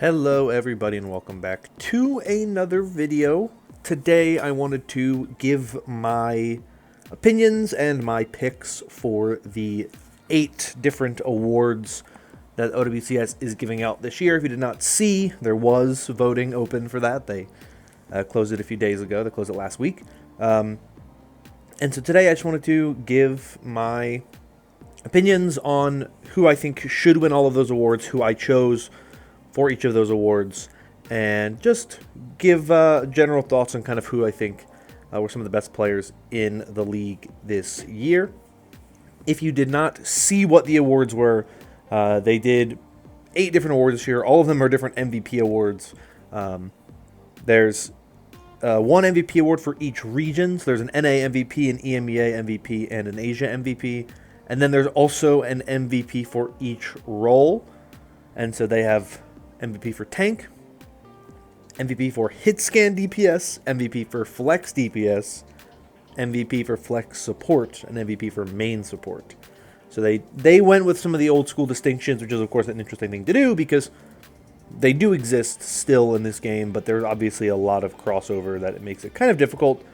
Hello everybody and welcome back to another video. Today I wanted to give my opinions and my picks for the 8 different awards that OWCS is giving out this year. If you did not see, there was voting open for that. They closed it a few days ago. They closed it last week. And so today I just wanted to give my opinions on who I think should win all of those awards, who I chose for each of those awards, and just give general thoughts on kind of who I think were some of the best players in the league this year. If you did not see what the awards were, they did 8 different awards this year. All of them are different MVP awards. There's one MVP award for each region. So there's an NA MVP, an EMEA MVP, and an Asia MVP. And then there's also an MVP for each role. And so they have MVP for tank, MVP for hit scan DPS, MVP for flex DPS, MVP for flex support, and MVP for main support. So they went with some of the old school distinctions, which is of course an interesting thing to do because they do exist still in this game, but there's obviously a lot of crossover that it makes it kind of difficult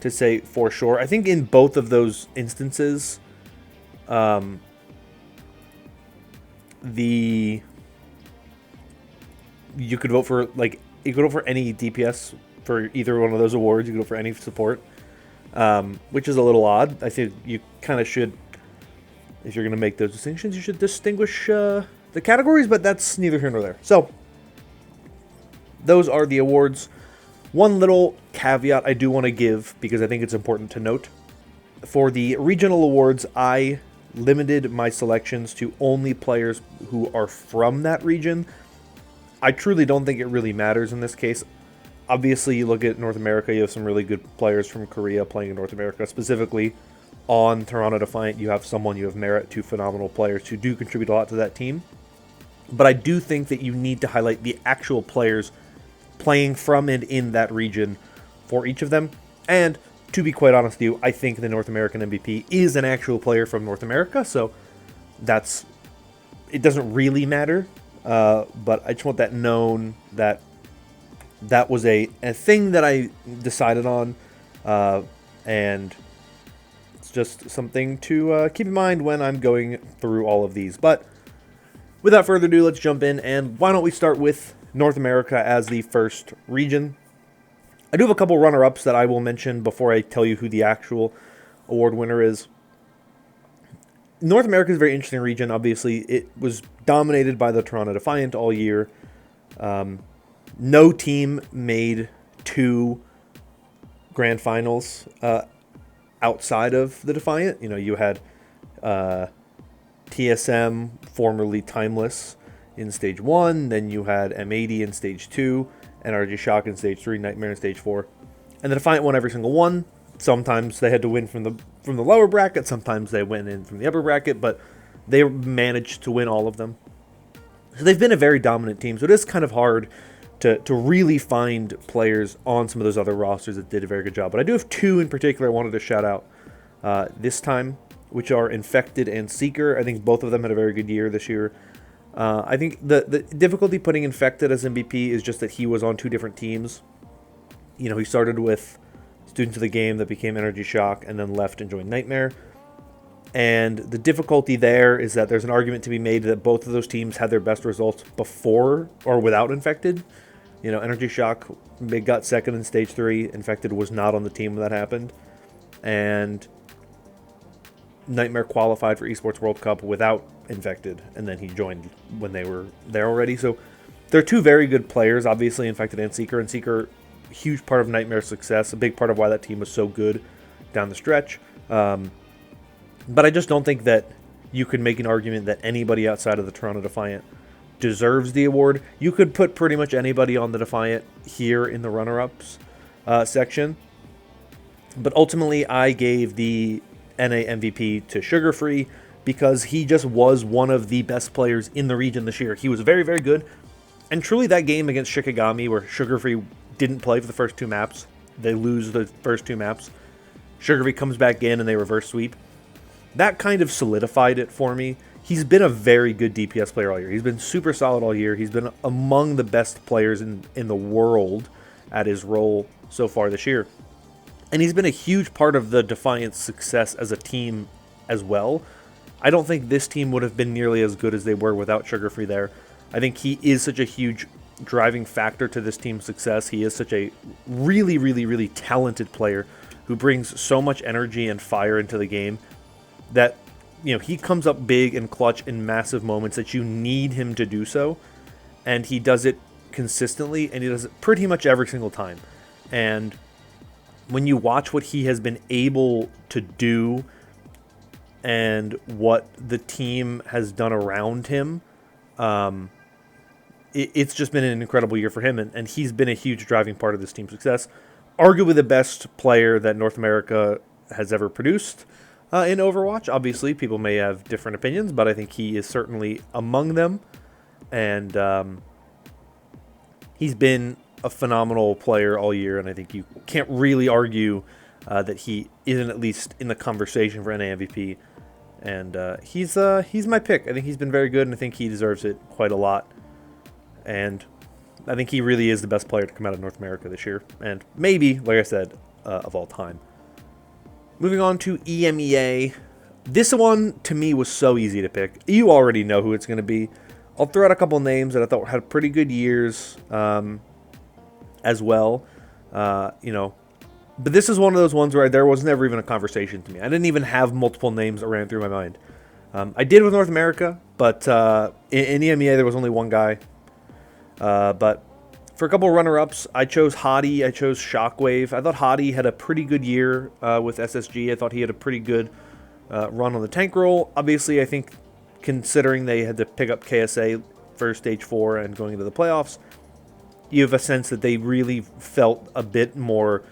to say for sure. I think in both of those instances, you could vote for any DPS for either one of those awards. You could vote for any support, which is a little odd. I think you kind of should, if you're going to make those distinctions, you should distinguish the categories, but that's neither here nor there. So those are the awards. One little caveat I do want to give, because I think it's important to note. For the regional awards, I limited my selections to only players who are from that region. I truly don't think it really matters in this case. Obviously, you look at North America, you have some really good players from Korea playing in North America. Specifically, on Toronto Defiant, you have Merit, 2 phenomenal players who do contribute a lot to that team. But I do think that you need to highlight the actual players playing from and in that region for each of them. And to be quite honest with you, I think the North American MVP is an actual player from North America, so it doesn't really matter. But I just want that known that was a thing that I decided on, and it's just something to keep in mind when I'm going through all of these. But without further ado, let's jump in, and why don't we start with North America as the first region. I do have a couple runner-ups that I will mention before I tell you who the actual award winner is. North America is a very interesting region. Obviously, it was dominated by the Toronto Defiant all year. No team made 2 grand finals outside of the Defiant. You know, you had TSM, formerly Timeless, in Stage 1. Then you had M80 in Stage 2, NRG Shock in Stage 3, Nightmare in Stage 4. And the Defiant won every single one. Sometimes they had to win from the lower bracket. Sometimes they went in from the upper bracket, but they managed to win all of them. So they've been a very dominant team. So it is kind of hard to really find players on some of those other rosters that did a very good job. But I do have 2 in particular I wanted to shout out this time, which are Infected and Seeker. I think both of them had a very good year this year. I think the difficulty putting Infected as MVP is just that he was on 2 different teams. You know, he started with Students of the Game that became Energy Shock and then left and joined Nightmare. And the difficulty there is that there's an argument to be made that both of those teams had their best results before or without Infected. You know, Energy Shock, they got second in Stage 3. Infected was not on the team when that happened. And Nightmare qualified for Esports World Cup without Infected, and then he joined when they were there already. So they're 2 very good players, obviously, Infected and Seeker, huge part of Nightmare's success, a big part of why that team was so good down the stretch. But I just don't think that you could make an argument that anybody outside of the Toronto Defiant deserves the award. You could put pretty much anybody on the Defiant here in the runner-ups section. But ultimately, I gave the NA MVP to Sugar Free because he just was one of the best players in the region this year. He was very, very good. And truly that game against Shikigami where Sugar Free didn't play for the first 2 maps, they lose the first 2 maps, Sugar Free comes back in and they reverse sweep. That kind of solidified it for me. he's been a very good DPS player all year. He's been super solid all year. He's been among the best players in the world at his role so far this year. And he's been a huge part of the Defiant's success as a team as well. I don't think this team would have been nearly as good as they were without Sugar Free there. I think he is such a huge driving factor to this team's success. He is such a really, really, really talented player who brings so much energy and fire into the game that, you know, he comes up big and clutch in massive moments that you need him to do so. And he does it consistently, and he does it pretty much every single time. And when you watch what he has been able to do and what the team has done around him, it's just been an incredible year for him, and he's been a huge driving part of this team's success. Arguably the best player that North America has ever produced in Overwatch. Obviously, people may have different opinions, but I think he is certainly among them. And he's been a phenomenal player all year, and I think you can't really argue that he isn't at least in the conversation for NA MVP. And he's my pick. I think he's been very good, and I think he deserves it quite a lot. And I think he really is the best player to come out of North America this year, and maybe, like I said, of all time. Moving on to EMEA. This one, to me, was so easy to pick. You already know who it's going to be. I'll throw out a couple names that I thought had pretty good years as well. But this is one of those ones where there was never even a conversation to me. I didn't even have multiple names that ran through my mind. I did with North America, but in EMEA there was only one guy. But for a couple of runner-ups, I chose Hottie, I chose Shockwave. I thought Hottie had a pretty good year with SSG. I thought he had a pretty good run on the tank role. Obviously, I think considering they had to pick up KSA for Stage 4 and going into the playoffs, you have a sense that they really felt a bit more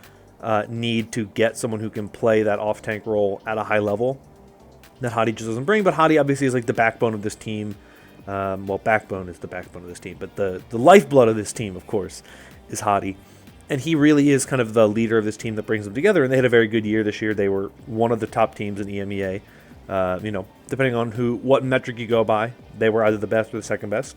need to get someone who can play that off-tank role at a high level that Hottie just doesn't bring. But Hottie obviously is like the backbone of this team. Well, backbone is the backbone of this team, but the lifeblood of this team, of course, is Hottie. And he really is kind of the leader of this team that brings them together, and they had a very good year this year. They were one of the top teams in EMEA. Depending on what metric you go by, they were either the best or the second best.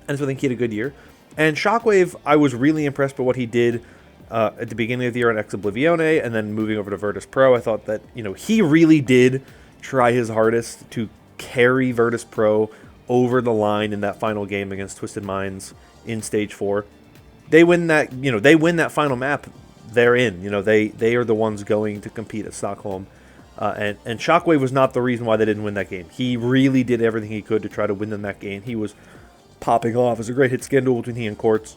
And so I think he had a good year. And Shockwave, I was really impressed by what he did at the beginning of the year on Ex Oblivione, and then moving over to Virtus Pro. I thought that, he really did try his hardest to carry Virtus Pro over the line in that final game against Twisted Minds in Stage 4. They win that, they win that final map, they're in. They are the ones going to compete at Stockholm. And Shockwave was not the reason why they didn't win that game. He really did everything he could to try to win them that game. He was popping off. It was a great hit scan duel between he and Quartz.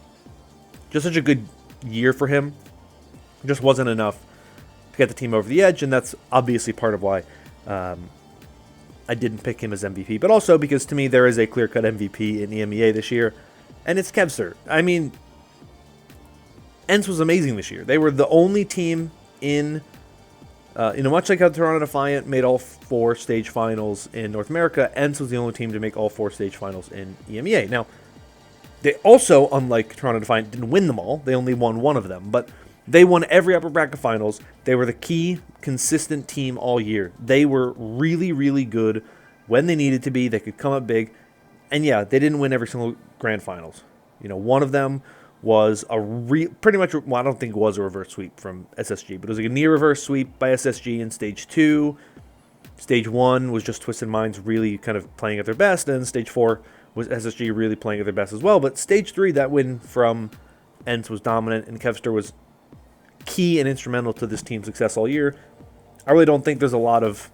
Just such a good year for him. Just wasn't enough to get the team over the edge, and that's obviously part of why I didn't pick him as MVP, but also because to me there is a clear-cut MVP in EMEA this year, and it's Kevster. I mean, ENCE was amazing this year. They were the only team in, much like how Toronto Defiant made all 4 stage finals in North America, ENCE was the only team to make all 4 stage finals in EMEA. Now, they also, unlike Toronto Defiant, didn't win them all. They only won one of them, but they won every upper bracket finals. They were the key, consistent team all year. They were really, really good when they needed to be. They could come up big. And yeah, they didn't win every single grand finals. One of them was pretty much, well, I don't think it was a reverse sweep from SSG, but it was like a near reverse sweep by SSG in Stage 2. Stage 1 was just Twisted Minds really kind of playing at their best, and Stage 4 was SSG really playing at their best as well. But Stage 3, that win from ENCE was dominant, and Kevster was key and instrumental to this team's success all year. I really don't think there's a lot of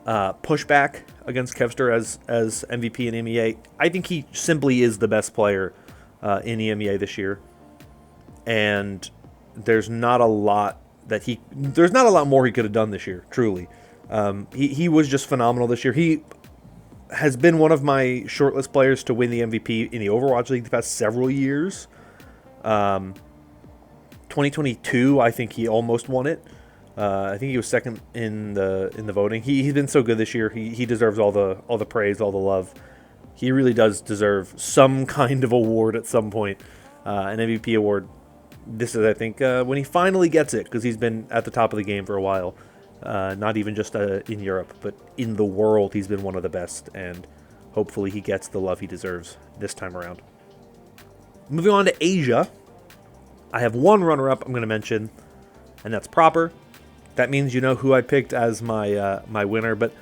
pushback against Kevster as MVP in EMEA. I think he simply is the best player in EMEA this year, and there's not a lot more he could have done this year. Truly, he was just phenomenal this year. He has been one of my shortlist players to win the MVP in the Overwatch League the past several years. 2022, I think he almost won it. I think he was second in the voting. He's been so good this year. He deserves all the praise, all the love. He really does deserve some kind of award at some point, an MVP award. This is, I think, when he finally gets it, because he's been at the top of the game for a while. Not even just in Europe, but in the world, he's been one of the best, and hopefully he gets the love he deserves this time around. Moving on to Asia, I have one runner-up I'm going to mention, and that's Proper. That means you know who I picked as my winner, but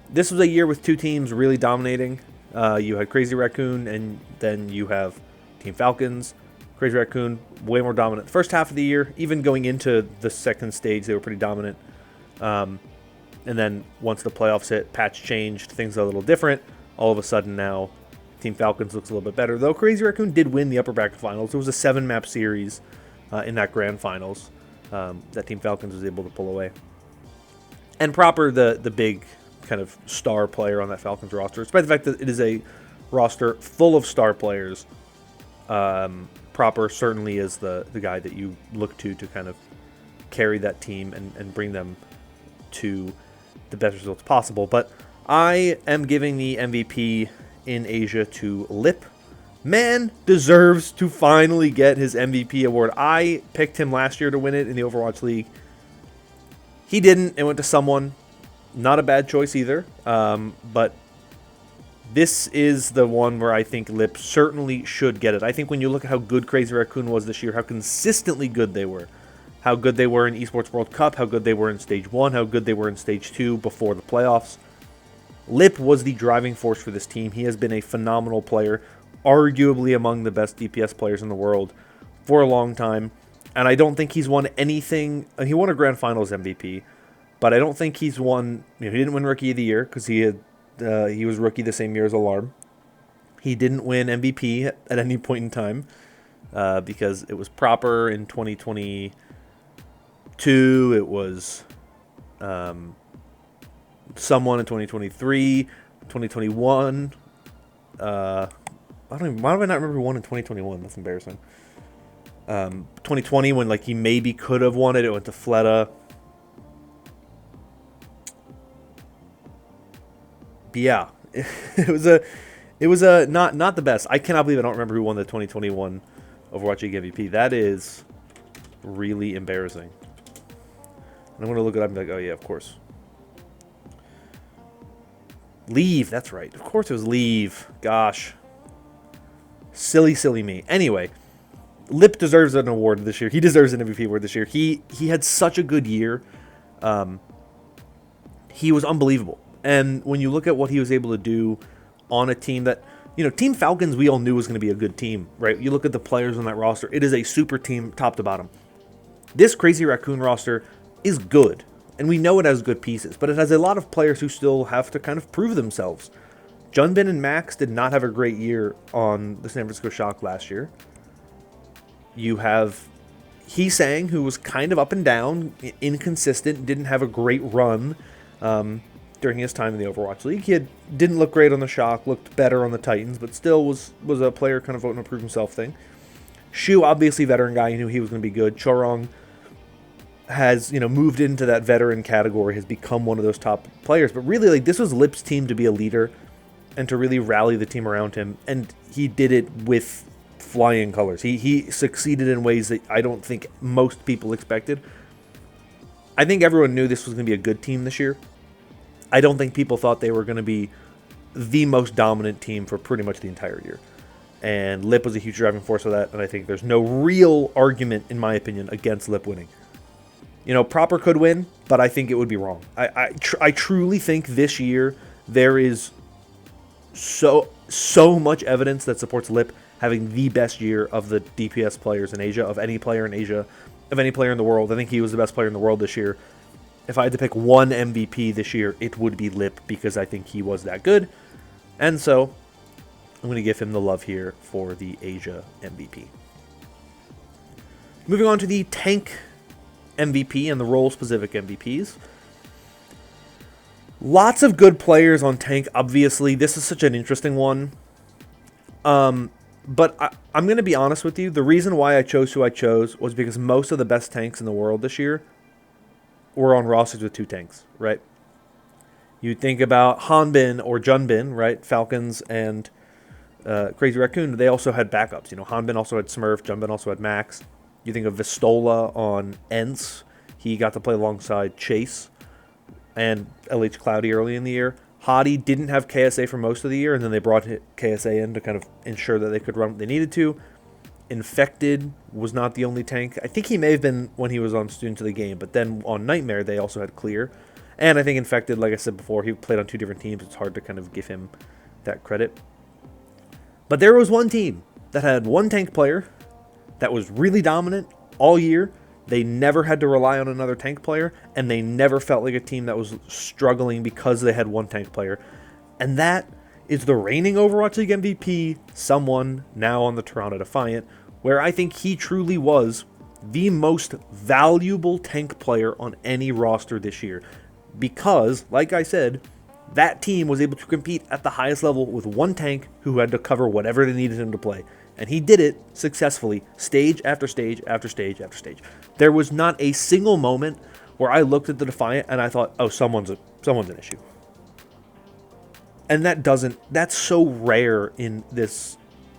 this was a year with two teams really dominating. You had Crazy Raccoon, and then you have Team Falcons. Crazy Raccoon, way more dominant the first half of the year. Even going into the second stage, they were pretty dominant. And then once the playoffs hit, patch changed, things are a little different. All of a sudden now, Team Falcons looks a little bit better. Though Crazy Raccoon did win the upper bracket finals. It was a 7-map series in that grand finals that Team Falcons was able to pull away. And Proper, the big kind of star player on that Falcons roster, despite the fact that it is a roster full of star players, Proper certainly is the guy that you look to kind of carry that team and bring them to the best results possible. But I am giving the MVP in Asia to Lip. Man deserves to finally get his MVP award. I picked him last year to win it in the Overwatch League. He didn't. It went to someone. Not a bad choice either. But this is the one where I think Lip certainly should get it. I think when you look at how good Crazy Raccoon was this year, how consistently good they were, how good they were in Esports World Cup, how good they were in Stage 1, how good they were in Stage 2 before the playoffs. Lip was the driving force for this team. He has been a phenomenal player, arguably among the best DPS players in the world for a long time. And I don't think he's won anything. He won a Grand Finals MVP, but I don't think he's won. He didn't win Rookie of the Year because he was rookie the same year as Alarm. He didn't win MVP at any point in time because it was Proper in 2022. It was someone in 2023, 2021. Why do I not remember who won in 2021? That's embarrassing. 2020 when he maybe could have won it. It went to Fleta. But yeah, it was a not the best. I cannot believe I don't remember who won the 2021 Overwatch League MVP. That is really embarrassing. And I'm gonna look it up and be like, oh yeah, of course. Leave, that's right. Of course it was Leave. Gosh. Silly me. Anyway, Lip deserves an award this year. He deserves an MVP award this year. He had such a good year. He was unbelievable. And when you look at what he was able to do on a team that, Team Falcons, we all knew was going to be a good team, right? You look at the players on that roster, it is a super team top to bottom. This Crazy Raccoon roster is good, and we know it has good pieces, but it has a lot of players who still have to kind of prove themselves. Junbin and Max did not have a great year on the San Francisco Shock last year. You have Hee-Sang, who was kind of up and down, inconsistent, didn't have a great run during his time in the Overwatch League. He didn't look great on the Shock, looked better on the Titans, but still was a player kind of voting to prove himself thing. Shu, obviously veteran guy, you knew he was going to be good. Chorong has, moved into that veteran category, has become one of those top players. But really, this was Lip's team to be a leader and to really rally the team around him. And he did it with flying colors. He succeeded in ways that I don't think most people expected. I think everyone knew this was going to be a good team this year. I don't think people thought they were going to be the most dominant team for pretty much the entire year. And Lip was a huge driving force of that, and I think there's no real argument, in my opinion, against Lip winning. Proper could win, but I think it would be wrong. I truly think this year there is so much evidence that supports Lip having the best year of the DPS players in Asia, of any player in Asia, of any player in the world. I think he was the best player in the world this year. If I had to pick one MVP this year, it would be Lip, because I think he was that good. And so I'm going to give him the love here for the Asia MVP. Moving on to the tank MVP and the role-specific MVPs. Lots of good players on tank, obviously. This is such an interesting one. But I'm going to be honest with you. The reason why I chose who I chose was because most of the best tanks in the world this year were on rosters with two tanks, right? You think about Hanbin or Junbin, right? Falcons and Crazy Raccoon, they also had backups. Hanbin also had Smurf, Junbin also had Max. You think of Vistola on Ents. He got to play alongside Chase. and LH Cloudy early in the year. Hottie didn't have KSA for most of the year, and then they brought KSA in to kind of ensure that they could run what they needed to. Infected was not the only tank. I think he may have been when he was on Students of the Game, but then on Nightmare, they also had Clear. And I think Infected, like I said before, he played on 2 different teams. It's hard to kind of give him that credit. But there was one team that had one tank player that was really dominant all year. They never had to rely on another tank player, and they never felt like a team that was struggling because they had one tank player. And that is the reigning Overwatch League MVP, someone now on the Toronto Defiant, where I think he truly was the most valuable tank player on any roster this year. Because, like I said, that team was able to compete at the highest level with one tank who had to cover whatever they needed him to play. And he did it successfully, stage after stage after stage after stage. There was not a single moment where I looked at the Defiant and I thought, oh, someone's an issue. And that's so rare in this,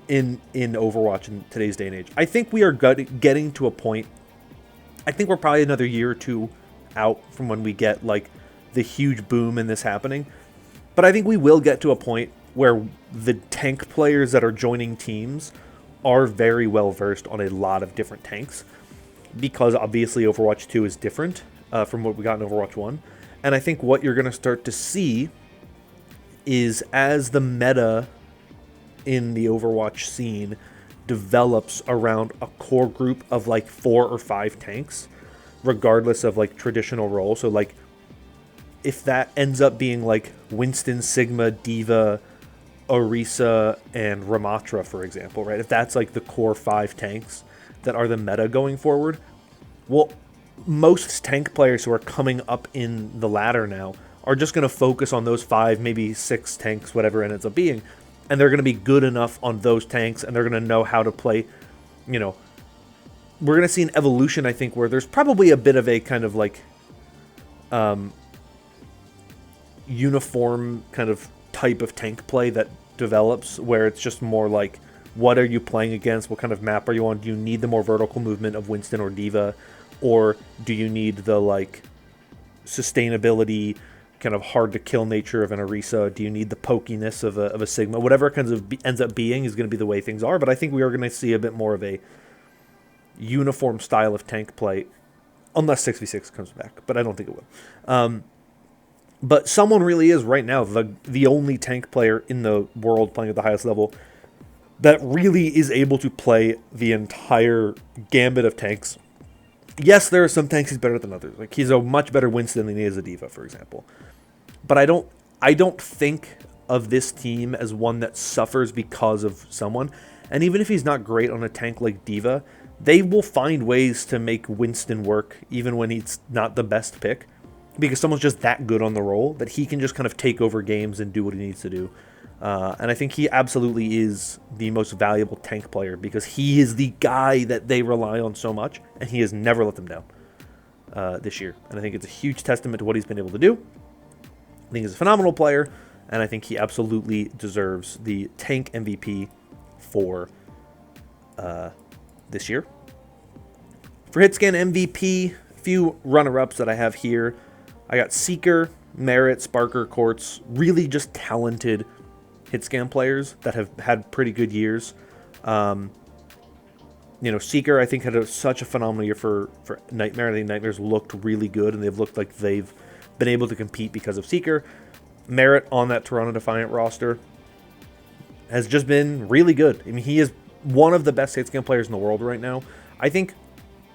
in Overwatch in today's day and age. I think we are getting to a point, I think we're probably another year or two out from when we get like the huge boom in this happening. But I think we will get to a point where the tank players that are joining teams are very well versed on a lot of different tanks, because obviously Overwatch 2 is different from what we got in Overwatch 1. And I think what you're going to start to see is, as the meta in the Overwatch scene develops around a core group of like 4 or 5 tanks, regardless of like traditional role. So like if that ends up being like Winston, Sigma, Diva, Orisa, and Ramatra, for example, right? If that's like the core 5 tanks that are the meta going forward, well, most tank players who are coming up in the ladder now are just going to focus on those 5, maybe 6 tanks, whatever it ends up being, and they're going to be good enough on those tanks, and they're going to know how to play, you know. We're going to see an evolution, I think, where there's probably a bit of a kind of like uniform kind of type of tank play that develops, where it's just more like, what are you playing against? What kind of map are you on? Do you need the more vertical movement of Winston or Diva? Or do you need the like sustainability, kind of hard to kill nature of an Orisa? Do you need the pokiness of a Sigma? Whatever it kind of ends up being is going to be the way things are. But I think we are going to see a bit more of a uniform style of tank play, unless 6v6 comes back, but I don't think it will. But someone really is right now the only tank player in the world playing at the highest level that really is able to play the entire gambit of tanks. Yes, there are some tanks he's better than others. Like, he's a much better Winston than he is a Diva, for example. But I don't think of this team as one that suffers because of someone. And even if he's not great on a tank like Diva, they will find ways to make Winston work even when he's not the best pick, because someone's just that good on the role that he can just kind of take over games and do what he needs to do. And I think he absolutely is the most valuable tank player, because he is the guy that they rely on so much, and he has never let them down this year. And I think it's a huge testament to what he's been able to do. I think he's a phenomenal player, and I think he absolutely deserves the tank MVP for this year. For Hitscan MVP, a few runner-ups that I have here. I got Seeker, Merit, Sparker, Quartz, really just talented Hitscan players that have had pretty good years. Seeker, I think, had such a phenomenal year for Nightmare. I think Nightmare's looked really good, and they've looked like they've been able to compete because of Seeker. Merit on that Toronto Defiant roster has just been really good. I mean, he is one of the best Hitscan players in the world right now. I think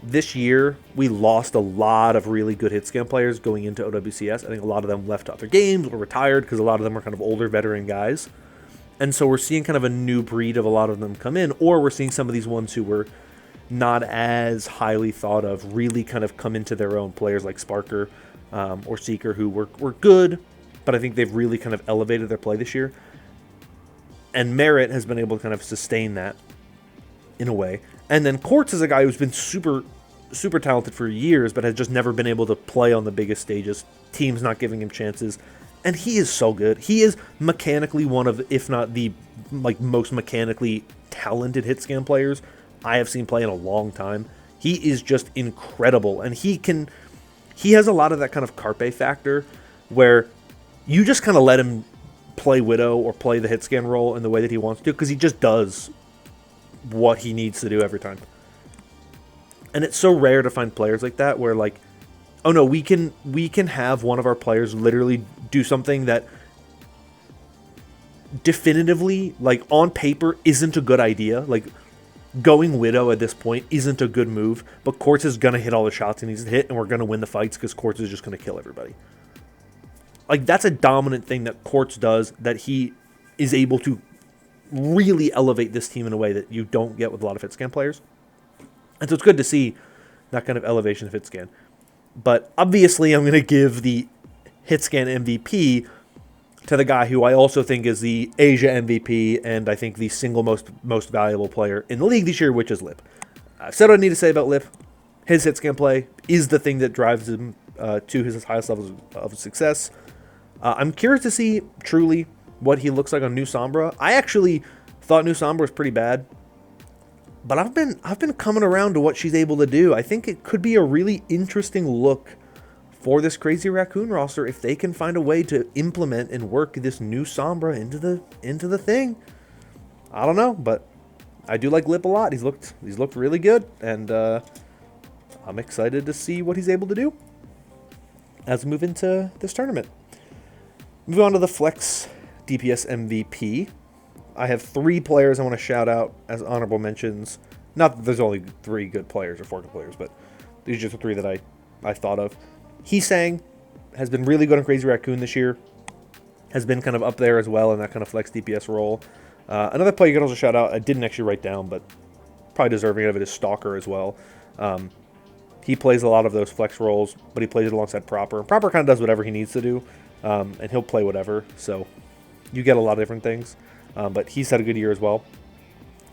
this year we lost a lot of really good Hitscan players going into OWCS. I think a lot of them left to other games or retired because a lot of them are kind of older veteran guys. And so we're seeing kind of a new breed of a lot of them come in, or we're seeing some of these ones who were not as highly thought of really kind of come into their own. Players like Sparker or Seeker, who were good, but I think they've really kind of elevated their play this year. And Merit has been able to kind of sustain that in a way. And then Quartz is a guy who's been super, super talented for years, but has just never been able to play on the biggest stages. Teams not giving him chances. And he is so good. He is mechanically one of, if not the most mechanically talented Hitscan players I have seen play in a long time. He is just incredible. And he has a lot of that kind of Carpe factor where you just kind of let him play Widow or play the hit scan role in the way that he wants to, because he just does what he needs to do every time. And it's so rare to find players like that where, like, oh no, we can have one of our players literally do something that definitively, like, on paper isn't a good idea. Like, going Widow at this point isn't a good move, but Quartz is going to hit all the shots he needs to hit, and we're going to win the fights because Quartz is just going to kill everybody. Like, that's a dominant thing that Quartz does, that he is able to really elevate this team in a way that you don't get with a lot of hitscan players. And so it's good to see that kind of elevation of hitscan. But obviously I'm going to give the hitscan MVP to the guy who I also think is the Asia MVP, and I think the single most valuable player in the league this year, which is Lip. I've said what I need to say about Lip. His hitscan play is the thing that drives him to his highest levels of success. I'm curious to see truly what he looks like on New Sombra. I actually thought New Sombra was pretty bad, but I've been coming around to what she's able to do. I think it could be a really interesting look for this Crazy Raccoon roster if they can find a way to implement and work this New Sombra into the thing. I don't know, but I do like Lip a lot. He's looked really good, and I'm excited to see what he's able to do as we move into this tournament. Moving on to the Flex DPS MVP. I have 3 players I want to shout out as honorable mentions. Not that there's only 3 good players or 4 good players, but these are just the 3 that I thought of. Heesang has been really good on Crazy Raccoon this year. Has been kind of up there as well in that kind of Flex DPS role. Another player you can also shout out, I didn't actually write down, but probably deserving of it, is Stalker as well. He plays a lot of those Flex roles, but he plays it alongside Proper. Proper kind of does whatever he needs to do, and he'll play whatever, so you get a lot of different things. But he's had a good year as well.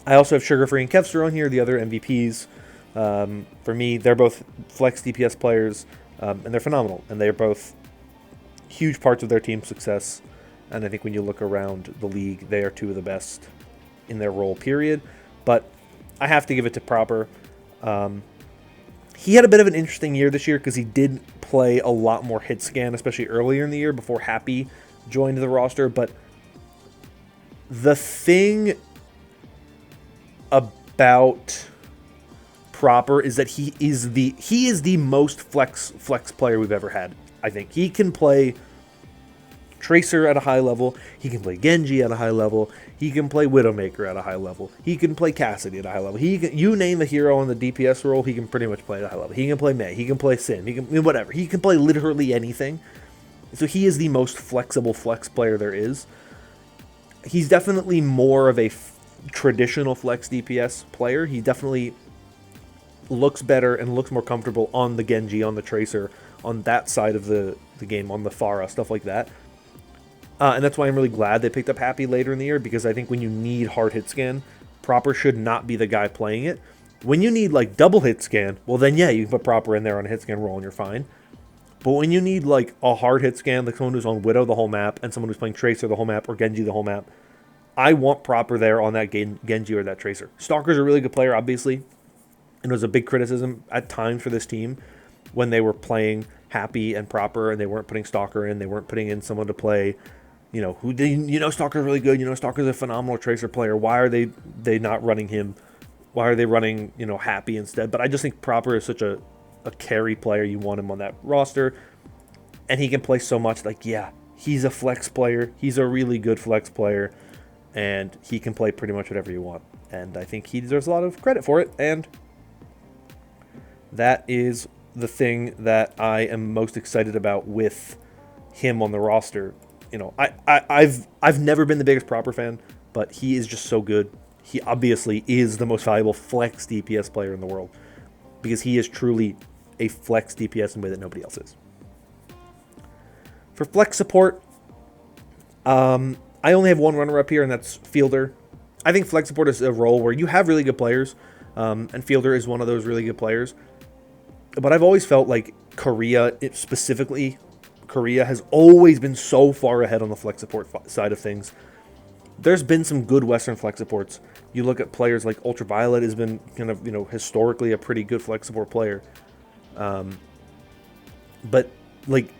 I also have Sugar Free and Kevster on here, the other MVPs. For me, they're both Flex DPS players, and they're phenomenal. And they're both huge parts of their team's success. And I think when you look around the league, they are 2 of the best in their role, period. But I have to give it to Proper. He had a bit of an interesting year this year because he did play a lot more hit scan, especially earlier in the year before Happy joined the roster. But the thing about Proper is that he is the most flex player we've ever had. I think he can play Tracer at a high level. He can play Genji at a high level. He can play Widowmaker at a high level. He can play Cassidy at a high level. You name the hero on the DPS role, he can pretty much play at a high level. He can play Mei. He can play Sin. He can whatever. He can play literally anything. So he is the most flexible flex player there is. He's definitely more of a traditional flex DPS player. He definitely looks better and looks more comfortable on the Genji, on the Tracer, on that side of the game, on the Pharah, stuff like that. And that's why I'm really glad they picked up Happy later in the year, because I think when you need hard hit scan, Proper should not be the guy playing it. When you need like double hit scan, well then yeah, you can put Proper in there on a hit scan roll and you're fine. But when you need like a hard hit scan, like someone who's on Widow the whole map and someone who's playing Tracer the whole map or Genji the whole map, I want Proper there on that Genji or that Tracer. Stalker's a really good player, obviously, and it was a big criticism at times for this team when they were playing Happy and Proper and they weren't putting Stalker in, they weren't putting in someone to play, Stalker's really good, Stalker's a phenomenal Tracer player. Why are they not running him? Why are they running, Happy instead? But I just think Proper is such a carry player. You want him on that roster, and he can play so much. Like, yeah, he's a flex player. He's a really good flex player, and he can play pretty much whatever you want. And I think he deserves a lot of credit for it, and that is the thing that I am most excited about with him on the roster. I've never been the biggest Proper fan, but he is just so good. He obviously is the most valuable flex DPS player in the world, because he is truly a flex DPS in a way that nobody else is. For flex support, I only have one runner-up here, and that's Fielder. I think flex support is a role where you have really good players, and Fielder is one of those really good players. But I've always felt like Korea has always been so far ahead on the flex support side of things. There's been some good Western flex supports. You look at players like Ultraviolet has been kind of, historically a pretty good flex support player. But like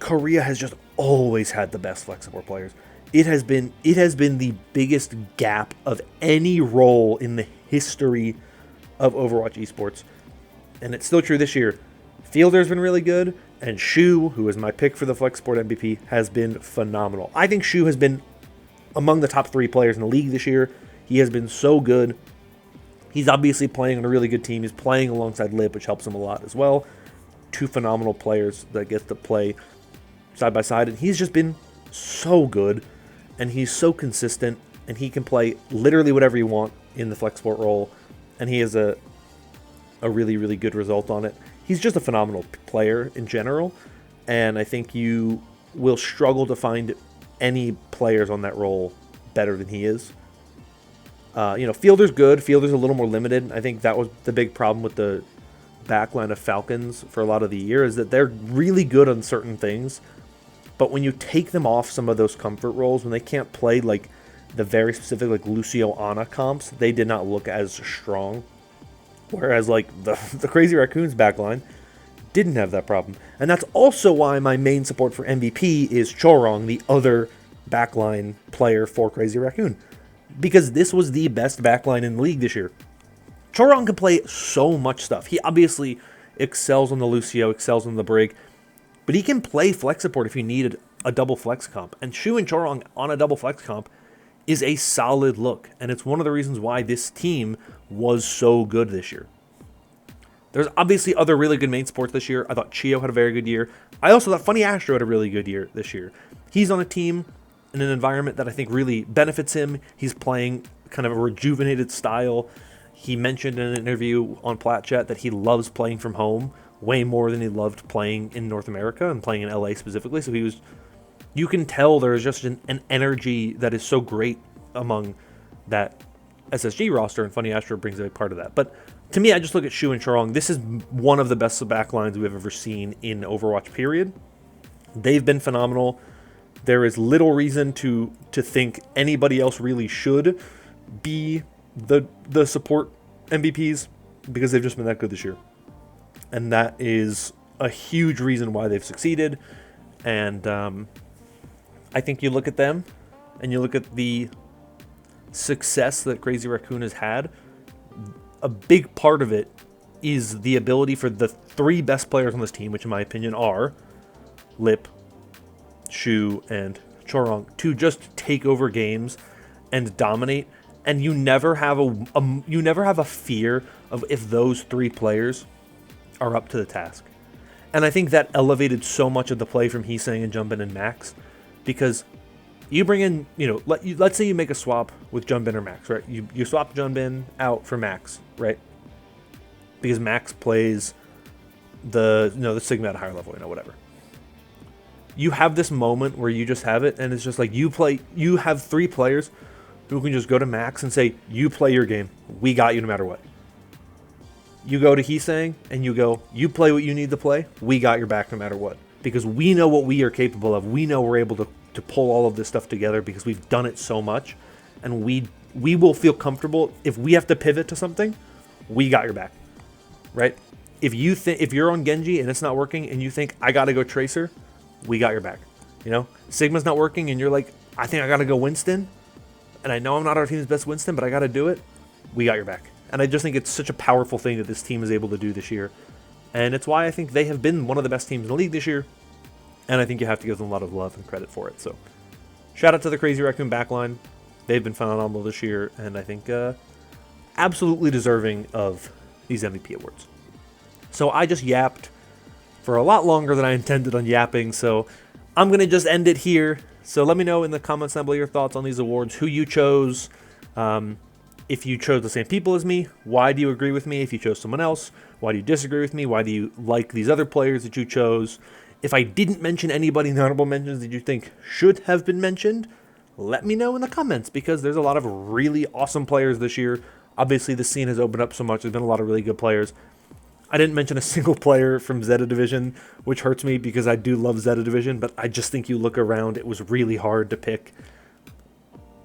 Korea has just always had the best flex support players. It has been the biggest gap of any role in the history of Overwatch esports. And it's still true this year. Fielder's been really good, and Shu, who is my pick for the flex support MVP, has been phenomenal. I think Shu has been among the top 3 players in the league this year. He has been so good. He's obviously playing on a really good team. He's playing alongside Lip, which helps him a lot as well. 2 phenomenal players that get to play side by side, and he's just been so good, and he's so consistent, and he can play literally whatever you want in the flex support role, and he has a really, really good result on it. He's just a phenomenal player in general, and I think you will struggle to find any players on that role better than he is. Fielder's good. Fielder's a little more limited. I think that was the big problem with the backline of Falcons for a lot of the year, is that they're really good on certain things, but when you take them off some of those comfort roles, when they can't play like the very specific like Lucio Ana comps, they did not look as strong. Whereas like the Crazy Raccoons backline didn't have that problem. And that's also why my main support for MVP is Chorong, the other backline player for Crazy Raccoon. Because this was the best backline in the league this year. Chorong can play so much stuff. He obviously excels on the Lucio, excels on the Brig, but he can play flex support if you needed a double flex comp. And Shu and Chorong on a double flex comp is a solid look. And it's one of the reasons why this team was so good this year. There's obviously other really good main supports this year. I thought Chio had a very good year. I also thought Funny Astro had a really good year this year. He's on a team in an environment that I think really benefits him. He's playing kind of a rejuvenated style. He mentioned in an interview on PlatChat that he loves playing from home way more than he loved playing in North America and playing in LA specifically. So you can tell there's just an energy that is so great among that SSG roster, and Funny Astro brings a big part of that. But to me, I just look at Shu and Chorong. This is one of the best backlines we've ever seen in Overwatch, period. They've been phenomenal. There is little reason to think anybody else really should be the support MVPs, because they've just been that good this year. And that is a huge reason why they've succeeded. And I think you look at them and you look at the success that Crazy Raccoon has had. A big part of it is the ability for the 3 best players on this team, which in my opinion are Lip, Shu, and Chorong, to just take over games and dominate. And you never have a fear of if those 3 players are up to the task. And I think that elevated so much of the play from Heesang and Jumbin and Max, because you bring in, let's say you make a swap with Jumbin or Max, right? You swap Jumbin out for Max, right? Because Max plays the Sigma at a higher level, whatever. You have this moment where you just have it, and it's just like you have 3 players who can just go to Max and say, you play your game. We got you no matter what. You go to Heesang and you play what you need to play. We got your back no matter what. Because we know what we are capable of. We know we're able to pull all of this stuff together because we've done it so much. And we will feel comfortable. If we have to pivot to something, we got your back. Right? If you're on Genji and it's not working and you think, I got to go Tracer, we got your back. Sigma's not working and you're like, I think I got to go Winston. And I know I'm not our team's best Winston, but I got to do it. We got your back. And I just think it's such a powerful thing that this team is able to do this year. And it's why I think they have been one of the best teams in the league this year. And I think you have to give them a lot of love and credit for it. So shout out to the Crazy Raccoon backline. They've been phenomenal this year. And I think absolutely deserving of these MVP awards. So I just yapped for a lot longer than I intended on yapping. So I'm going to just end it here. So let me know in the comments down below your thoughts on these awards, who you chose. If you chose the same people as me, why do you agree with me? If you chose someone else, why do you disagree with me? Why do you like these other players that you chose? If I didn't mention anybody in the honorable mentions that you think should have been mentioned, let me know in the comments, because there's a lot of really awesome players this year. Obviously, the scene has opened up so much. There's been a lot of really good players. I didn't mention a single player from Zeta Division, which hurts me because I do love Zeta Division, but I just think you look around, it was really hard to pick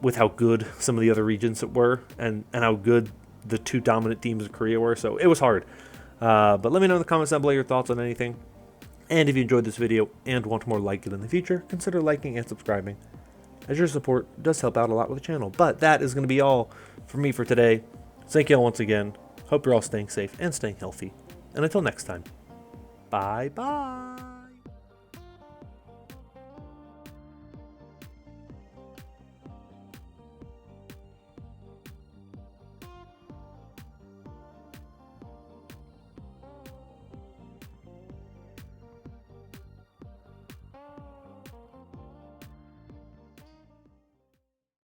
with how good some of the other regions were and how good the 2 dominant teams of Korea were. So it was hard. But let me know in the comments down below your thoughts on anything. And if you enjoyed this video and want more like it in the future, consider liking and subscribing, as your support does help out a lot with the channel. But that is going to be all for me for today. Thank you all once again. Hope you're all staying safe and staying healthy. And until next time, bye-bye.